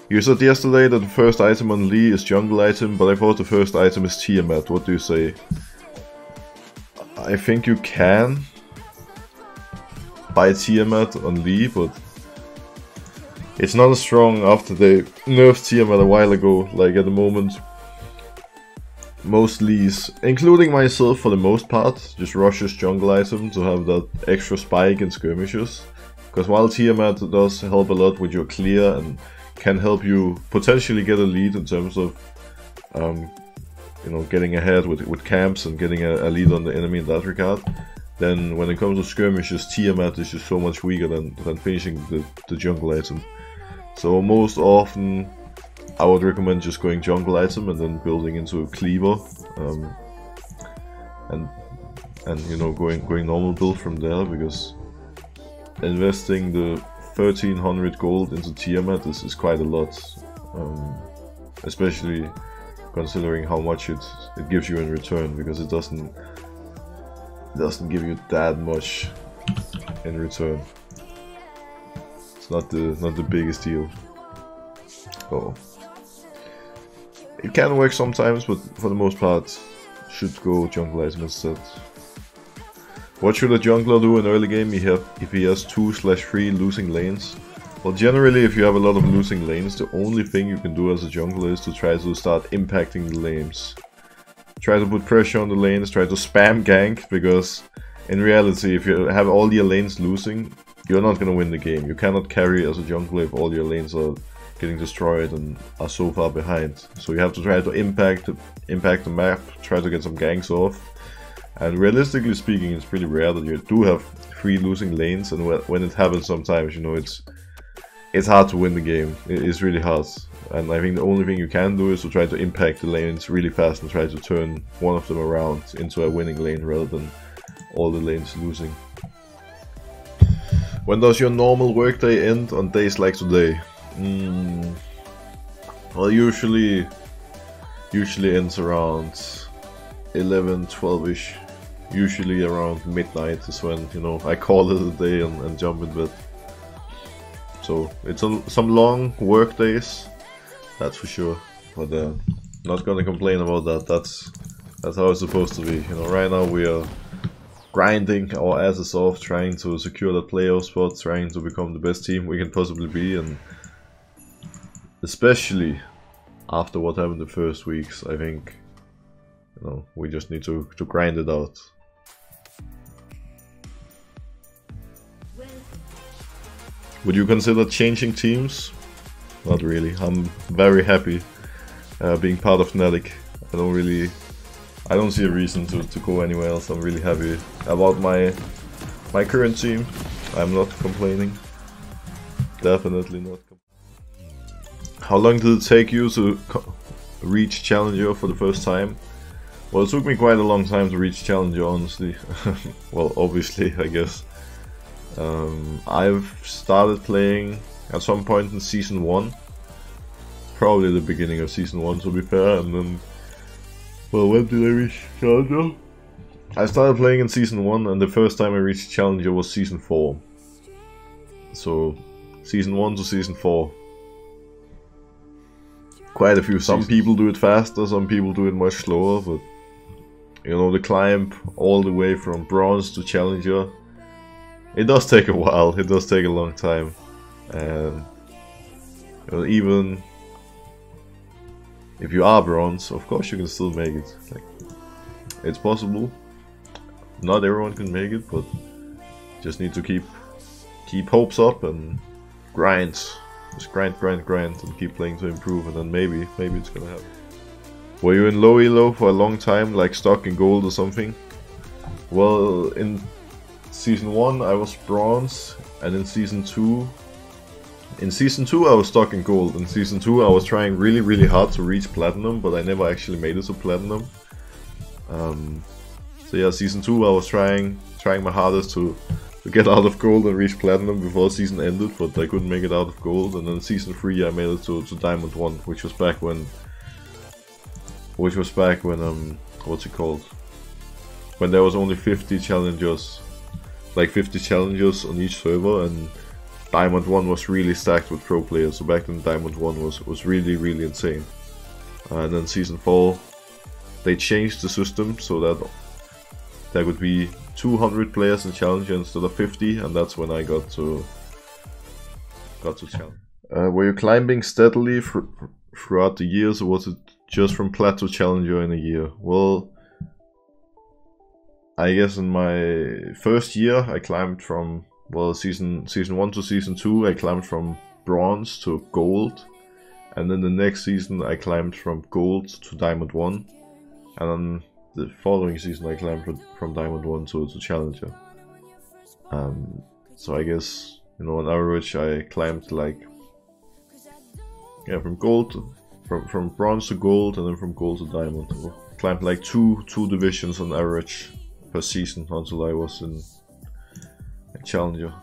You said yesterday that the first item on Lee is jungle item, but I thought the first item is Tiamat. What do you say? I think you can buy Tiamat on Lee, but it's not as strong after they nerfed Tiamat a while ago. Like at the moment, most Lees, including myself for the most part, just rushes jungle item to have that extra spike in skirmishes. Because while Tiamat does help a lot with your clear and can help you potentially get a lead in terms of you know, getting ahead with camps and getting a lead on the enemy in that regard, then when it comes to skirmishes, Tiamat is just so much weaker than finishing the jungle item. So most often I would recommend just going jungle item and then building into a cleaver, and you know, going normal build from there, because investing the 1300 gold into Tiamat is quite a lot, especially considering how much it gives you in return, because it doesn't give you that much in return. It's not the biggest deal. Oh, it can work sometimes, but for the most part, should go jungle item instead. What should a jungler do in early game if he has 2/3 losing lanes? Well, generally, if you have a lot of losing lanes, the only thing you can do as a jungler is to try to start impacting the lanes. Try to put pressure on the lanes, try to spam gank, because in reality, if you have all your lanes losing, you're not gonna win the game. You cannot carry as a jungler if all your lanes are getting destroyed and are so far behind. So you have to try to impact the map, try to get some ganks off. And realistically speaking, it's pretty rare that you do have 3 losing lanes, and when it happens sometimes, you know, it's hard to win the game. It's really hard. And I think the only thing you can do is to try to impact the lanes really fast and try to turn one of them around into a winning lane rather than all the lanes losing. When does your normal workday end on days like today? Well, usually ends around 11, 12ish. Usually around midnight is when, you know, I call it a day and jump in bed. So it's some long work days, that's for sure. But not gonna complain about that. That's how it's supposed to be. You know, right now we are grinding our asses off, trying to secure that playoff spot, trying to become the best team we can possibly be, and especially after what happened the first weeks, I think, you know, we just need to grind it out. Would you consider changing teams? Not really. I'm very happy being part of Fnatic. I don't see a reason to go anywhere else. I'm really happy about my current team. I'm not complaining. Definitely not. How long did it take you to reach Challenger for the first time? Well, it took me quite a long time to reach Challenger, honestly. Well, obviously, I guess. I've started playing at some point in Season 1. Probably the beginning of Season 1, to be fair, and then... Well, when did I reach Challenger? I started playing in Season 1, and the first time I reached Challenger was Season 4. So, Season 1 to Season 4. Quite a few. Some people do it faster, some people do it much slower, but... You know, the climb all the way from Bronze to Challenger, it does take a while, it does take a long time. And you know, even if you are Bronze, of course you can still make it. Like, it's possible. Not everyone can make it, but just need to keep hopes up and grind. Just grind and keep playing to improve, and then maybe it's gonna happen. Were you in low elo for a long time, like stuck in gold or something? Well, in Season 1 I was Bronze, and in Season 2 I was stuck in gold. In Season 2 I was trying really hard to reach Platinum, but I never actually made it to Platinum. So yeah, Season 2 I was trying my hardest to get out of gold and reach Platinum before season ended, but I couldn't make it out of gold. And then Season 3 I made it to Diamond 1, which was back when what's it called? When there was only 50 challengers. Like 50 challengers on each server, and Diamond 1 was really stacked with pro players, so back then Diamond 1 was really insane. And then Season 4, they changed the system so that there would be 200 players in Challenger instead of 50, and that's when I got to Challenger. Were you climbing steadily throughout the years, or was it just from Plat to Challenger in a year? Well, I guess in my first year I climbed from, well, season 1 to season 2 I climbed from bronze to gold, and then the next season I climbed from gold to diamond 1, and then the following season I climbed from diamond 1 to challenger. So I guess, you know, on average I climbed like, yeah, from gold from bronze to gold, and then from gold to diamond. I climbed like two divisions on average per season until I was in challenger.